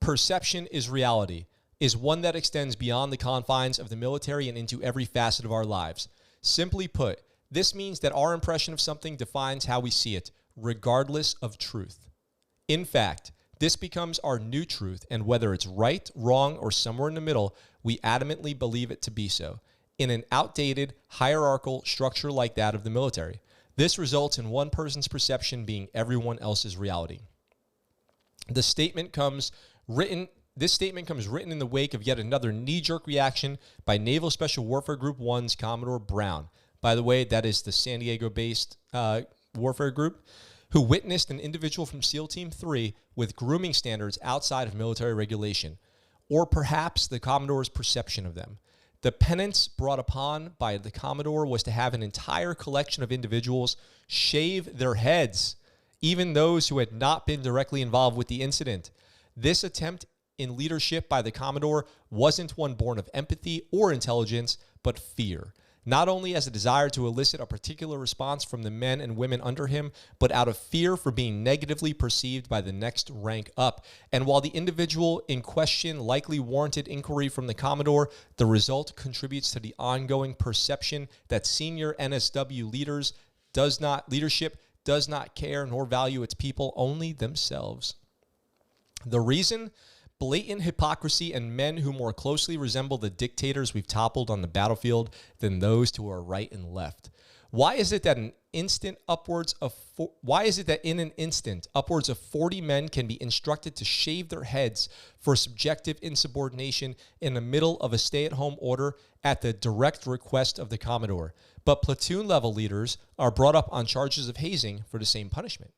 Perception is reality, is one that extends beyond the confines of the military and into every facet of our lives. Simply put, this means that our impression of something defines how we see it, regardless of truth. In fact, this becomes our new truth, and whether it's right, wrong, or somewhere in the middle, we adamantly believe it to be so, in an outdated, hierarchical structure like that of the military. This results in one person's perception being everyone else's reality. This statement comes written in the wake of yet another knee-jerk reaction by Naval Special Warfare Group 1's Commodore Brown. By the way, that is the San Diego-based warfare group, who witnessed an individual from SEAL Team 3 with grooming standards outside of military regulation, or perhaps the Commodore's perception of them. The penance brought upon by the Commodore was to have an entire collection of individuals shave their heads, even those who had not been directly involved with the incident. This attempt in leadership by the Commodore wasn't one born of empathy or intelligence, but fear. Not only as a desire to elicit a particular response from the men and women under him, but out of fear for being negatively perceived by the next rank up. And while the individual in question likely warranted inquiry from the Commodore, the result contributes to the ongoing perception that senior NSW leadership does not care nor value its people, only themselves. The reason? Blatant hypocrisy and men who more closely resemble the dictators we've toppled on the battlefield than those to our right and left. Why is it that in an instant upwards of 40 men can be instructed to shave their heads for subjective insubordination in the middle of a stay-at-home order at the direct request of the Commodore, but platoon-level leaders are brought up on charges of hazing for the same punishment?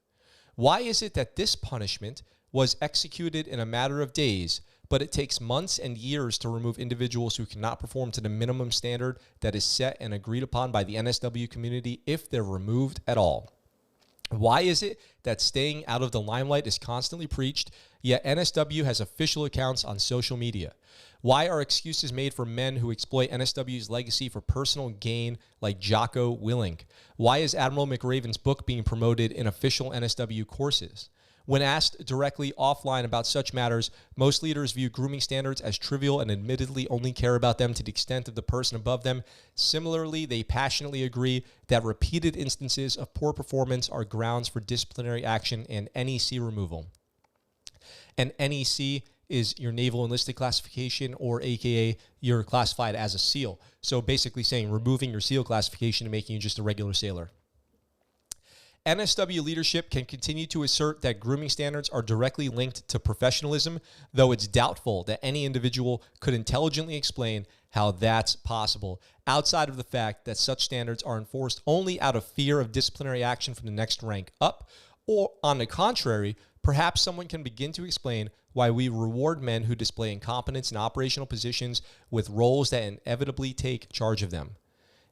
Why is it that this punishment was executed in a matter of days, but it takes months and years to remove individuals who cannot perform to the minimum standard that is set and agreed upon by the NSW community if they're removed at all? Why is it that staying out of the limelight is constantly preached, yet NSW has official accounts on social media? Why are excuses made for men who exploit NSW's legacy for personal gain like Jocko Willink? Why is Admiral McRaven's book being promoted in official NSW courses? When asked directly offline about such matters, most leaders view grooming standards as trivial and admittedly only care about them to the extent of the person above them. Similarly, they passionately agree that repeated instances of poor performance are grounds for disciplinary action and NEC removal. And NEC is your Naval Enlisted Classification, or AKA you're classified as a SEAL. So basically saying removing your SEAL classification and making you just a regular sailor. NSW leadership can continue to assert that grooming standards are directly linked to professionalism, though it's doubtful that any individual could intelligently explain how that's possible, outside of the fact that such standards are enforced only out of fear of disciplinary action from the next rank up, or on the contrary, perhaps someone can begin to explain why we reward men who display incompetence in operational positions with roles that inevitably take charge of them.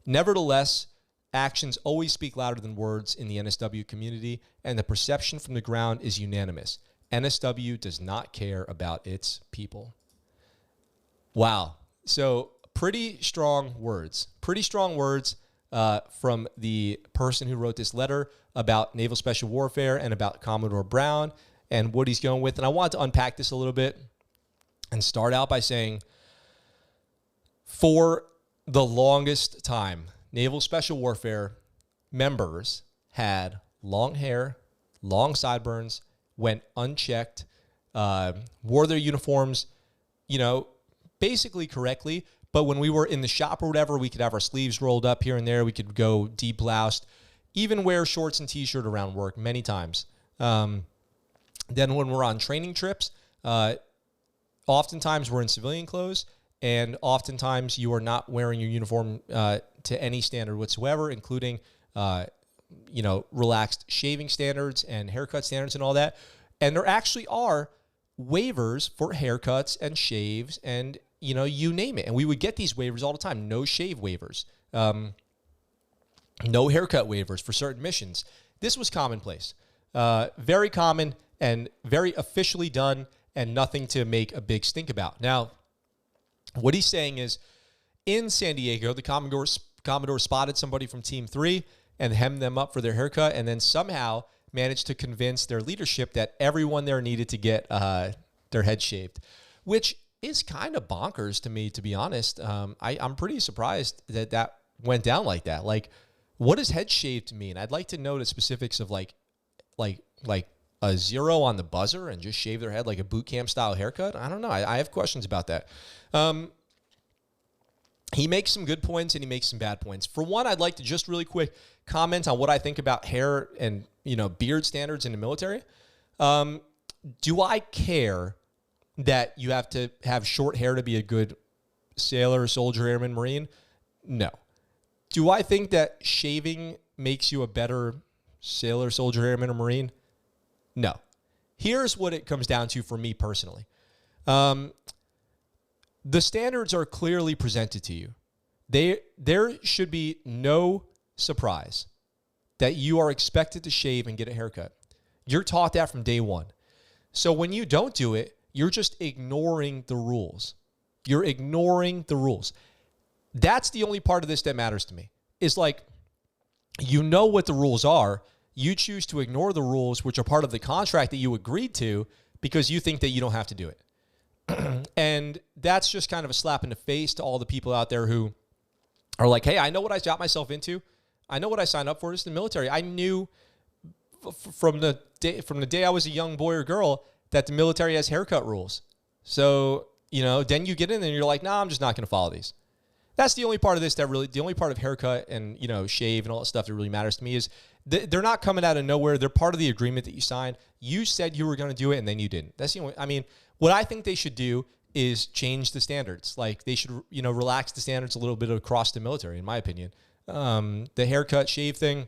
Nevertheless, actions always speak louder than words in the NSW community, and the perception from the ground is unanimous. NSW does not care about its people. Wow. So pretty strong words. Pretty strong words from the person who wrote this letter about Naval Special Warfare and about Commodore Brown and what he's going with. And I want to unpack this a little bit and start out by saying, for the longest time, Naval Special Warfare members had long hair, long sideburns, went unchecked, wore their uniforms, basically correctly. But when we were in the shop or whatever, we could have our sleeves rolled up here and there. We could go de-bloused, even wear shorts and T-shirt around work many times. Then when we're on training trips, oftentimes we're in civilian clothes, and oftentimes you are not wearing your uniform to any standard whatsoever, including, relaxed shaving standards and haircut standards and all that. And there actually are waivers for haircuts and shaves and, you name it. And we would get these waivers all the time. No shave waivers, no haircut waivers for certain missions. This was commonplace, very common and very officially done, and nothing to make a big stink about. Now, what he's saying is, in San Diego, the Commodore spotted somebody from Team 3 and hemmed them up for their haircut, and then somehow managed to convince their leadership that everyone there needed to get their head shaved, which is kind of bonkers to me, to be honest. I'm pretty surprised that went down like that. Like, what does head shaved mean? I'd like to know the specifics of like a 0 on the buzzer and just shave their head like a boot camp style haircut. I don't know. I have questions about that. He makes some good points and he makes some bad points. For one, I'd like to just really quick comment on what I think about hair and, beard standards in the military. Do I care that you have to have short hair to be a good sailor, soldier, airman, Marine? No. Do I think that shaving makes you a better sailor, soldier, airman, or Marine? No. Here's what it comes down to for me personally. The standards are clearly presented to you. There should be no surprise that you are expected to shave and get a haircut. You're taught that from day one. So when you don't do it, you're just ignoring the rules. You're ignoring the rules. That's the only part of this that matters to me. Is like, you know what the rules are. You choose to ignore the rules, which are part of the contract that you agreed to, because you think that you don't have to do it. And that's just kind of a slap in the face to all the people out there who are like, hey, I know what I got myself into. I know what I signed up for. It's the military. I knew from the day I was a young boy or girl that the military has haircut rules. So, then you get in and you're like, nah, I'm just not going to follow these. That's the only part of this the only part of haircut and, shave and all that stuff that really matters to me is they're not coming out of nowhere. They're part of the agreement that you signed. You said you were going to do it and then you didn't. That's the only, what I think they should do is change the standards. Like they should, relax the standards a little bit across the military, in my opinion. The haircut, shave thing,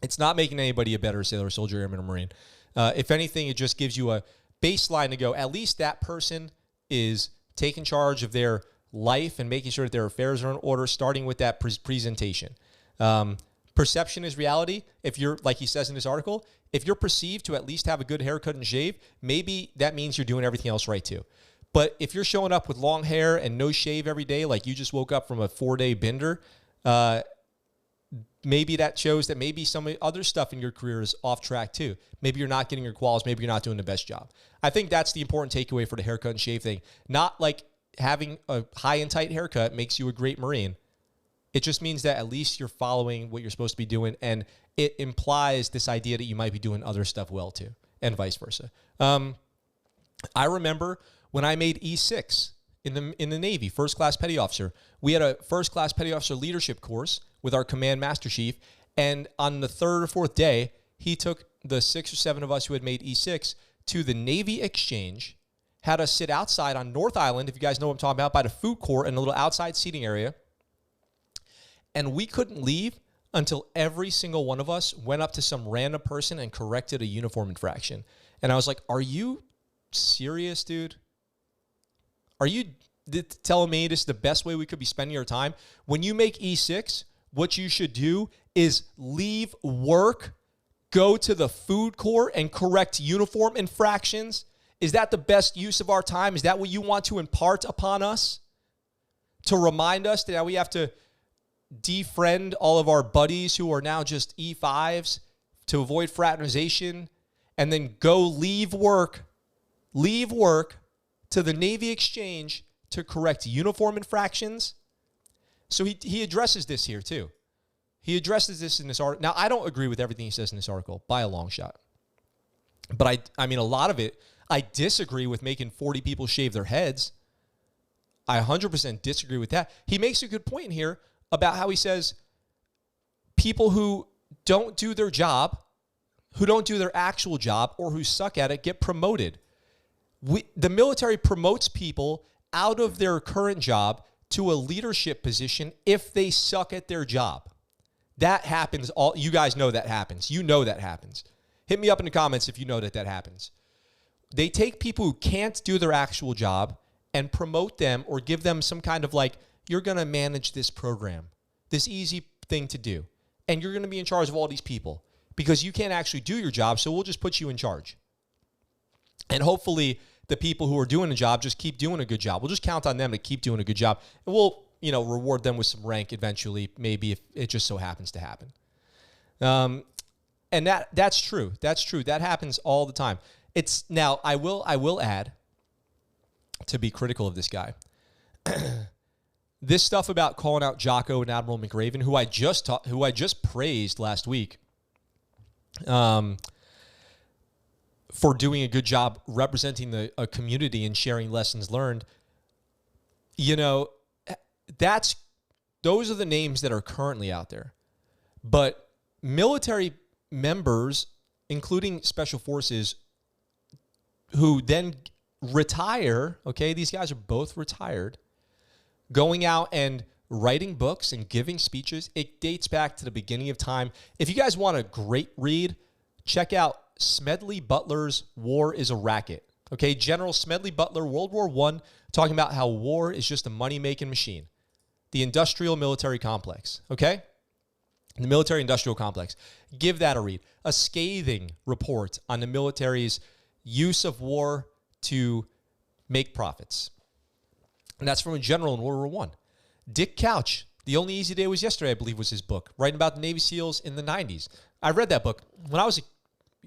it's not making anybody a better sailor, soldier, airman, or Marine. If anything, it just gives you a baseline to go, at least that person is taking charge of their life and making sure that their affairs are in order, starting with that presentation. Perception is reality. If you're, like he says in this article, if you're perceived to at least have a good haircut and shave, maybe that means you're doing everything else right too. But if you're showing up with long hair and no shave every day, like you just woke up from a 4-day bender, maybe that shows that maybe some other stuff in your career is off track too. Maybe you're not getting your quals. Maybe you're not doing the best job. I think that's the important takeaway for the haircut and shave thing. Not like having a high and tight haircut makes you a great Marine. It just means that at least you're following what you're supposed to be doing, and it implies this idea that you might be doing other stuff well too, and vice versa. I remember when I made E6 in the Navy, first class petty officer. We had a first class petty officer leadership course with our command master chief, and on the 3rd or 4th day, he took the 6 or 7 of us who had made E6 to the Navy Exchange, had us sit outside on North Island, if you guys know what I'm talking about, by the food court in a little outside seating area. And we couldn't leave until every single one of us went up to some random person and corrected a uniform infraction. And I was like, are you serious, dude? Are you telling me this is the best way we could be spending our time? When you make E6, what you should do is leave work, go to the food court and correct uniform infractions. Is that the best use of our time? Is that what you want to impart upon us? To remind us that we have to defriend all of our buddies who are now just E5s to avoid fraternization, and then go leave work to the Navy Exchange to correct uniform infractions? So he addresses this here too. He addresses this in this article. Now, I don't agree with everything he says in this article by a long shot. But I mean, a lot of it, I disagree with making 40 people shave their heads. I 100% disagree with that. He makes a good point here about how he says people who don't do their job, who don't do their actual job, or who suck at it get promoted. The military promotes people out of their current job to a leadership position if they suck at their job. That happens. You guys know that happens. You know that happens. Hit me up in the comments if you know that happens. They take people who can't do their actual job and promote them or give them some kind of like, you're going to manage this program, this easy thing to do. And you're going to be in charge of all these people because you can't actually do your job. So we'll just put you in charge. And hopefully the people who are doing the job just keep doing a good job. We'll just count on them to keep doing a good job. And we'll, reward them with some rank eventually, maybe if it just so happens to happen. And that's true. That's true. That happens all the time. Now I will add to be critical of this guy. This stuff about calling out Jocko and Admiral McRaven, who I just praised last week, for doing a good job representing a community and sharing lessons learned. You know, those are the names that are currently out there. But military members, including special forces, who then retire, okay, these guys are both retired, going out and writing books and giving speeches. It dates back to the beginning of time. If you guys want a great read, check out Smedley Butler's War is a Racket. Okay, General Smedley Butler, World War I, talking about how war is just a money-making machine. The industrial military complex, okay? The military industrial complex. Give that a read. A scathing report on the military's use of war to make profits. And that's from a general in World War I. Dick Couch, The Only Easy Day Was Yesterday, I believe was his book, writing about the Navy SEALs in the 90s. I read that book. When I was a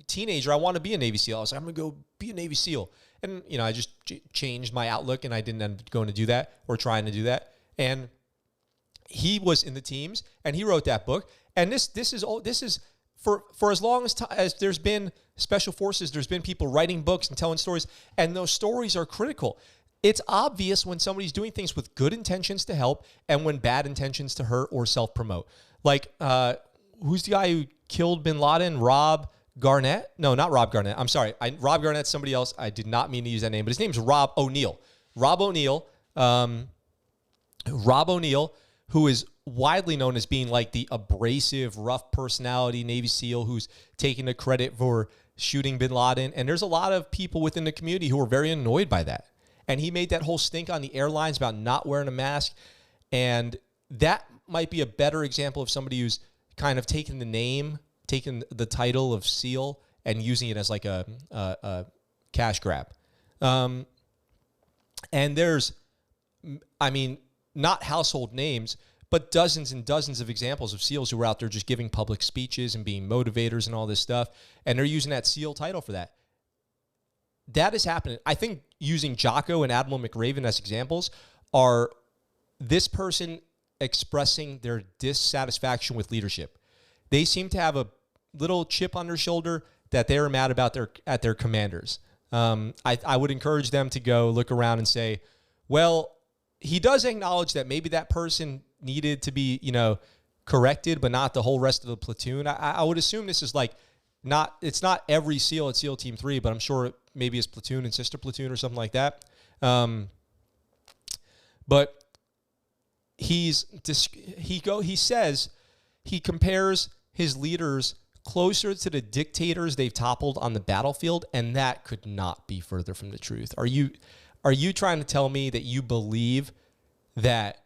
teenager, I wanted to be a Navy SEAL. I was like, I'm going to go be a Navy SEAL. And, you know, I just changed my outlook, and I didn't end up going to do that or trying to do that. And he was in the teams, and he wrote that book. And this is for as long as there's been special forces, there's been people writing books and telling stories, and those stories are critical. It's obvious when somebody's doing things with good intentions to help and when bad intentions to hurt or self-promote. Like, who's the guy who killed bin Laden? Rob Garnett? No, not Rob Garnett. I'm sorry. Rob Garnett's somebody else. I did not mean to use that name, but his name's Rob O'Neill. Rob O'Neill, who is widely known as being like the abrasive, rough personality Navy SEAL who's taking the credit for shooting bin Laden. And there's a lot of people within the community who are very annoyed by that. And he made that whole stink on the airlines about not wearing a mask. And that might be a better example of somebody who's kind of taken the name, taken the title of SEAL and using it as like a cash grab. And there's, I mean, not household names, but dozens and dozens of examples of SEALs who are out there just giving public speeches and being motivators and all this stuff. And they're using that SEAL title for that. That is happening. I think using Jocko and Admiral McRaven as examples are this person expressing their dissatisfaction with leadership. They seem to have a little chip on their shoulder that they're mad about their commanders. I would encourage them to go look around and say, well, he does acknowledge that maybe that person needed to be, corrected, but not the whole rest of the platoon. I would assume this is like it's not every SEAL at SEAL Team 3, but I'm sure maybe his platoon and sister platoon or something like that. But he says he compares his leaders closer to the dictators they've toppled on the battlefield, and that could not be further from the truth. Are you trying to tell me that you believe that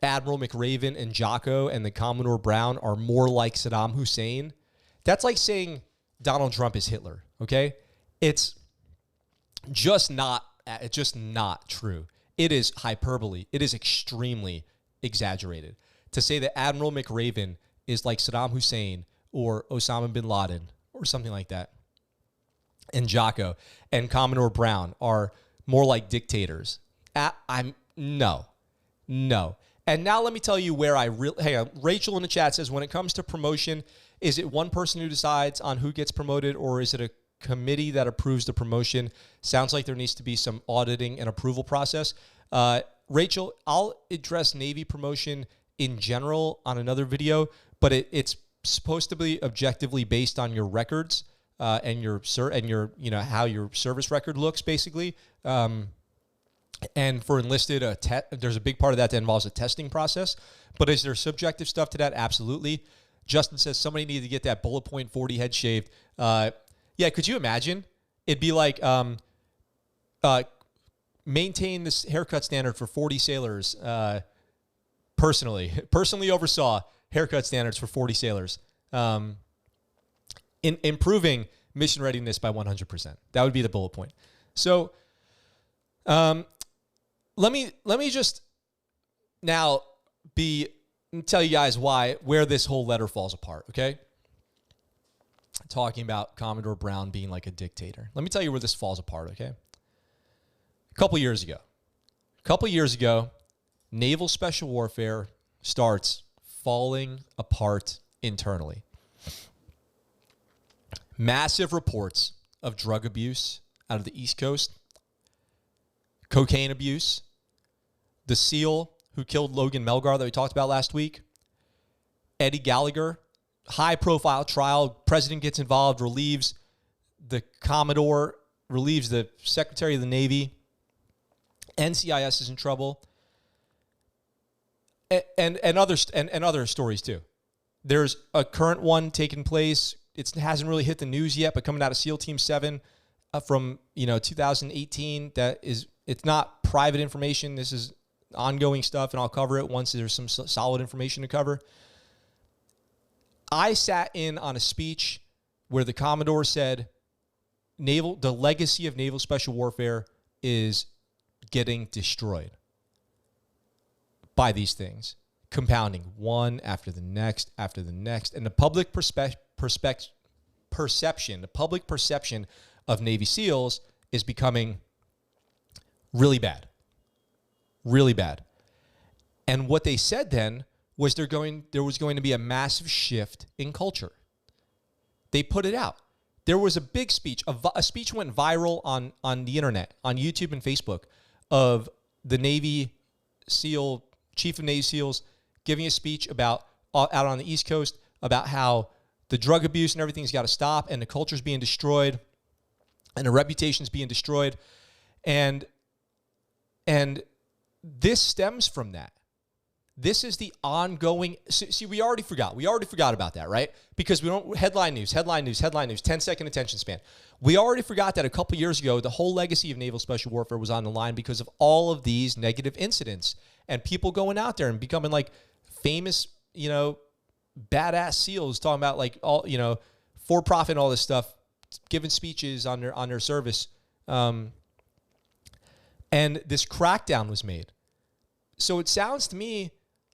Admiral McRaven and Jocko and the Commodore Brown are more like Saddam Hussein? That's like saying Donald Trump is Hitler, okay? It's just not true. It is hyperbole. It is extremely exaggerated to say that Admiral McRaven is like Saddam Hussein or Osama bin Laden or something like that. And Jocko and Commodore Brown are more like dictators. No. And now let me tell you where Rachel in the chat says, when it comes to promotion, is it one person who decides on who gets promoted, or is it a committee that approves the promotion? Sounds like there needs to be some auditing and approval process. Rachel, I'll address Navy promotion in general on another video, but it's supposed to be objectively based on your records and your how your service record looks, basically. And for enlisted, there's a big part of that involves a testing process. But is there subjective stuff to that? Absolutely. Justin says somebody needed to get that bullet point 40 head shaved. Yeah, could you imagine? It'd be like maintain this haircut standard for 40 sailors. Personally oversaw haircut standards for 40 sailors. In improving mission readiness by 100%. That would be the bullet point. So let me just now tell you guys where this whole letter falls apart, okay? Talking about Commodore Brown being like a dictator. Let me tell you where this falls apart, okay? A couple years ago, naval special warfare starts falling apart internally. Massive reports of drug abuse out of the East Coast, cocaine abuse, the SEAL who killed Logan Melgar that we talked about last week, Eddie Gallagher, high-profile trial, president gets involved, relieves the Commodore, relieves the Secretary of the Navy, NCIS is in trouble, and other stories too. There's a current one taking place. It hasn't really hit the news yet, but coming out of SEAL Team 7 from 2018. It's not private information. This is ongoing stuff, and I'll cover it once there's some solid information to cover. I sat in on a speech where the Commodore said the legacy of naval special warfare is getting destroyed by these things, compounding one after the next, and the public perception of Navy SEALs is becoming really bad. And what they said then was there was going to be a massive shift in culture. They put it out. There was a big speech. A speech went viral on the internet, on YouTube and Facebook, of the Navy SEAL, Chief of Navy SEALs, giving a speech out on the East Coast about how the drug abuse and everything's got to stop, and the culture's being destroyed, and the reputation's being destroyed. And this stems from that. This is the ongoing. See, we already forgot. We already forgot about that, right? Because we don't headline news, 10-second attention span. We already forgot that a couple years ago, the whole legacy of naval special warfare was on the line because of all of these negative incidents and people going out there and becoming like famous, badass SEALs, talking about like all, for profit and all this stuff, giving speeches on their service. And this crackdown was made. So it sounds to me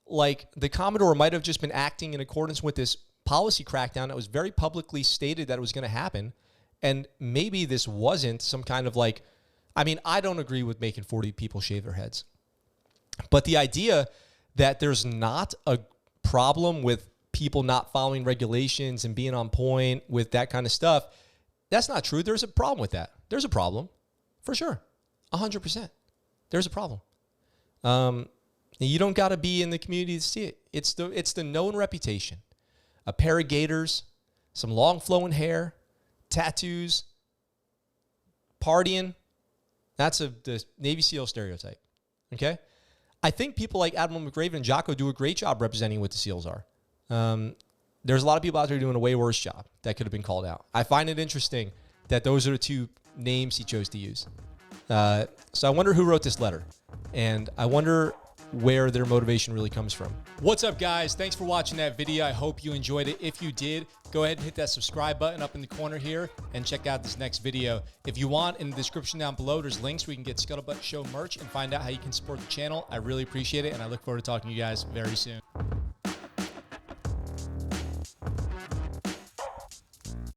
like the Commodore might have just been acting in accordance with this policy crackdown that was very publicly stated that it was going to happen. And maybe this wasn't some kind of I don't agree with making 40 people shave their heads. But the idea that there's not a problem with people not following regulations and being on point with that kind of stuff, that's not true. There's a problem with that. There's a problem, for sure. 100%. There's a problem. You don't got to be in the community to see it. It's the known reputation. A pair of gaiters, some long flowing hair, tattoos, partying. That's the Navy SEAL stereotype. Okay? I think people like Admiral McRaven and Jocko do a great job representing what the SEALs are. There's a lot of people out there doing a way worse job that could have been called out. I find it interesting that those are the two names he chose to use. So I wonder who wrote this letter, and I wonder where their motivation really comes from. What's up, guys? Thanks for watching that video. I hope you enjoyed it. If you did, go ahead and hit that subscribe button up in the corner here and check out this next video. If you want, in the description down below, there's links where you can get ScuttleButt Show merch and find out how you can support the channel. I really appreciate it, and I look forward to talking to you guys very soon.